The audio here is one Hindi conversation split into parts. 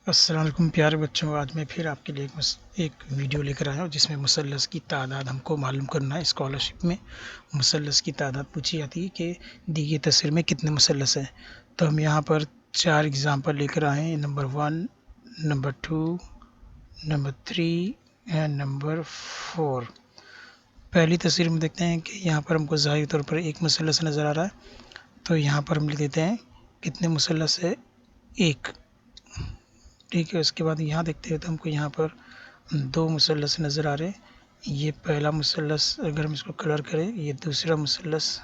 अस्सलाम वालेकुम प्यारे बच्चों। आज मैं फिर आपके लिए एक वीडियो लेकर आया हूँ जिसमें मुसल्लस की तादाद हमको मालूम करना है। स्कॉलरशिप में मुसल्लस की तादाद पूछी जाती है कि दी गई तस्वीर में कितने मुसल्लस हैं। तो हम यहाँ पर 4 एग्ज़ाम्पल लेकर आए हैं, number 1, number 2, number 3 and number 4। पहली तस्वीर में देखते हैं कि यहाँ पर हमको ज़ाहिर तौर पर एक मुसल्लस नज़र आ रहा है, तो यहाँ पर हम लिख देते हैं कितने मुसल्लस है, 1। ठीक है, उसके बाद यहाँ देखते हैं तो हमको यहाँ पर 2 मुसल्लस नज़र आ रहे हैं। ये पहला मुसल्लस, अगर हम इसको कलर करें, ये दूसरा मुसल्लस,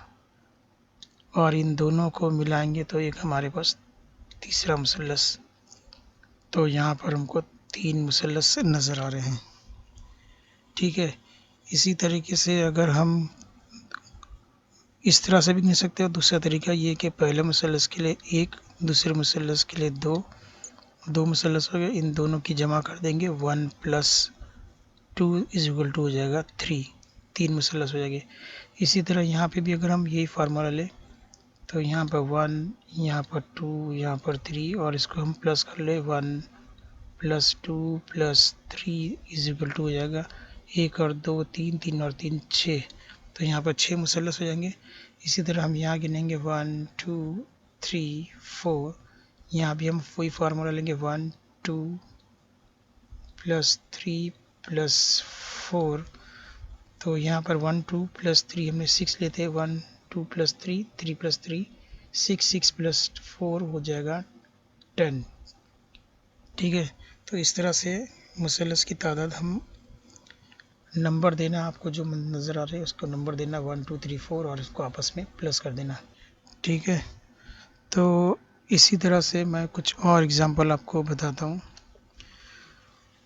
और इन दोनों को मिलाएंगे तो एक हमारे पास तीसरा मुसल्लस। तो यहाँ पर हमको 3 मुसल्लस नज़र आ रहे हैं। ठीक है, इसी तरीके से अगर हम इस तरह से भी गिन सकते हैं। दूसरा तरीका ये कि पहले मुसल्लस के लिए 1, दूसरे मुसल्लस के लिए 2, 2 मुसल्लस हो गए, इन दोनों की जमा कर देंगे, 1 + 2 = हो जाएगा 3, 3 मुसल्लस हो जाएंगे। इसी तरह यहाँ पे भी अगर हम यही फार्मूला लें तो यहाँ पर 1, यहाँ पर 2, यहाँ पर 3, और इसको हम प्लस कर ले, 1 + 2 + 3 = हो जाएगा 1 और 2 3, 3 और 3 6। तो यहाँ पर 6 मुसल्लस हो जाएंगे। इसी तरह हम यहाँ गिनेंगे 1 2 3 4। यहाँ भी हम वही फार्मूला लेंगे, 1 2 + 3 + 4। तो यहाँ पर 1 2 + 3 हमने 6 लेते हैं, 1 2 + 3 3 + 3 6, 6 + 4 हो जाएगा 10। ठीक है, तो इस तरह से मुसल्लस की तादाद हम नंबर देना, आपको जो नज़र आ रहे हैं उसको नंबर देना 1 2 3 4 और इसको आपस में प्लस कर देना। ठीक है, तो इसी तरह से मैं कुछ और एग्ज़ाम्पल आपको बताता हूँ।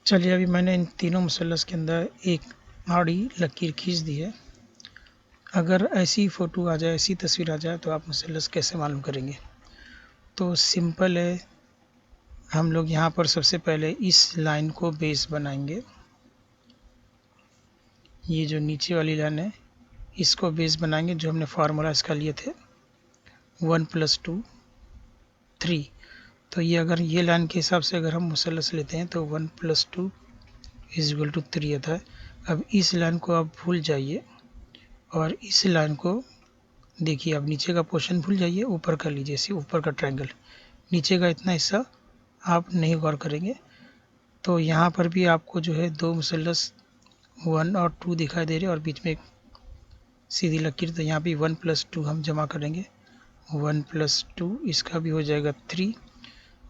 चलिए, अभी मैंने इन तीनों मुसल्लस के अंदर एक आड़ी लकीर खींच दी है। अगर ऐसी फ़ोटो आ जाए, ऐसी तस्वीर आ जाए तो आप मुसल्लस कैसे मालूम करेंगे? तो सिंपल है, हम लोग यहाँ पर सबसे पहले इस लाइन को बेस बनाएंगे। ये जो नीचे वाली लाइन है इसको बेस बनाएंगे, जो हमने फार्मूला इसका लिए थे 1 + 2 3। तो ये अगर ये लाइन के हिसाब से अगर हम मुसल्लस लेते हैं तो 1 + 2 = 3 आता है। अब इस लाइन को आप भूल जाइए और इस लाइन को देखिए, अब नीचे का पोर्शन भूल जाइए, ऊपर कर लीजिए, इसी ऊपर का ट्रायंगल, नीचे का इतना हिस्सा आप नहीं गौर करेंगे। तो यहाँ पर भी आपको जो है 2 मुसल्लस 1 और 2 दिखाई दे रहे हैं और बीच में एक सीधी लकीर। तो यहाँ भी 1 + 2 हम जमा करेंगे, 1 + 2, इसका भी हो जाएगा 3,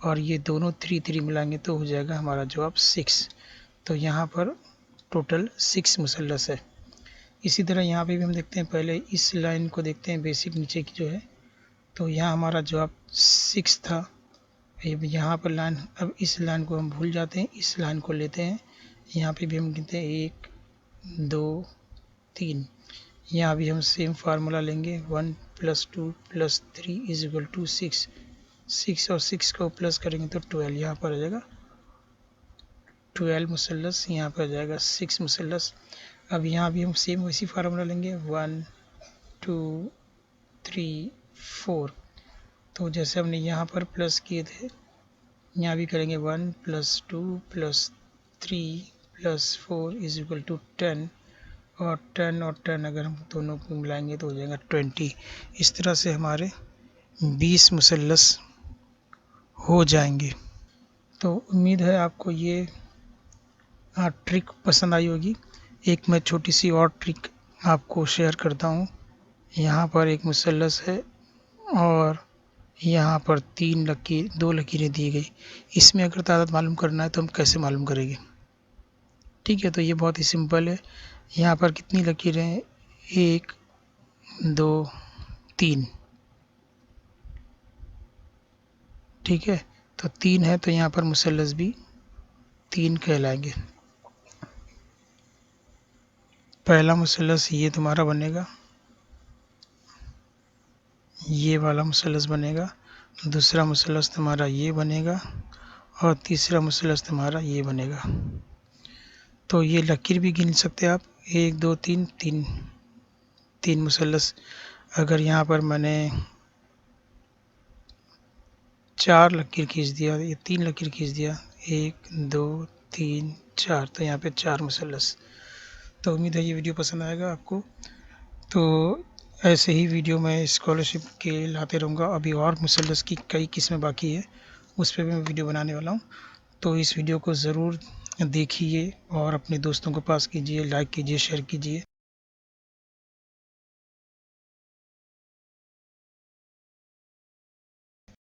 और ये दोनों 3 3 मिलाएंगे तो हो जाएगा हमारा जवाब 6। तो यहाँ पर टोटल 6 मुसल्लस है। इसी तरह यहाँ पे भी हम देखते हैं, पहले इस लाइन को देखते हैं, बेसिक नीचे की जो है, तो यहाँ हमारा जवाब 6 था। अब यहाँ पर लाइन, अब इस लाइन को हम भूल जाते हैं, इस लाइन को लेते हैं। यहाँ पे भी हम गिनते हैं 1 2 3। यहाँ भी हम सेम फार्मूला लेंगे, 1 + 2 + 3 = 6। 6 और 6 को प्लस करेंगे तो 12 यहाँ पर आ जाएगा, 12 मुसल्लस यहाँ पर आ जाएगा 6 मुसल्लस। अब यहाँ भी हम सेम वैसी फार्मूला लेंगे, 1 2 3 4। तो जैसे हमने यहाँ पर प्लस किए थे, यहाँ भी करेंगे 1 + 2 + 3 + 4 = 10, और 10 और 10 अगर हम दोनों को मिलाएंगे तो हो जाएगा 20। इस तरह से हमारे 20 मुसल्लस हो जाएंगे। तो उम्मीद है आपको ये ट्रिक पसंद आई होगी। एक मैं छोटी सी और ट्रिक आपको शेयर करता हूँ। यहाँ पर एक मुसल्लस है और यहाँ पर 2 लकीरें दी गई। इसमें अगर तादाद मालूम करना है तो हम कैसे मालूम करेंगे? ठीक है, तो ये बहुत ही सिंपल है। यहाँ पर कितनी लकीरें हैं? 1 2 3। ठीक है, तो 3 है तो यहाँ पर मुसल्लस भी 3 कहलाएंगे। पहला मुसल्लस ये तुम्हारा बनेगा, ये वाला मुसल्लस बनेगा। दूसरा मुसल्लस तुम्हारा ये बनेगा और तीसरा मुसल्लस तुम्हारा ये बनेगा। तो ये लकीर भी गिन सकते हैं आप, 1 2 3 3, 3 मुसल्लस। अगर यहाँ पर मैंने 4 लकीर खींच दिया, ये 3 लकीर खींच दिया, 1 2 3 4, तो यहाँ पे 4 मुसल्लस। तो उम्मीद है ये वीडियो पसंद आएगा आपको। तो ऐसे ही वीडियो मैं स्कॉलरशिप के लाते रहूँगा। अभी और मुसल्लस की कई किस्में बाकी है, उस पे भी मैं वीडियो बनाने वाला हूँ। तो इस वीडियो को ज़रूर देखिए और अपने दोस्तों को पास कीजिए, लाइक कीजिए, शेयर कीजिए।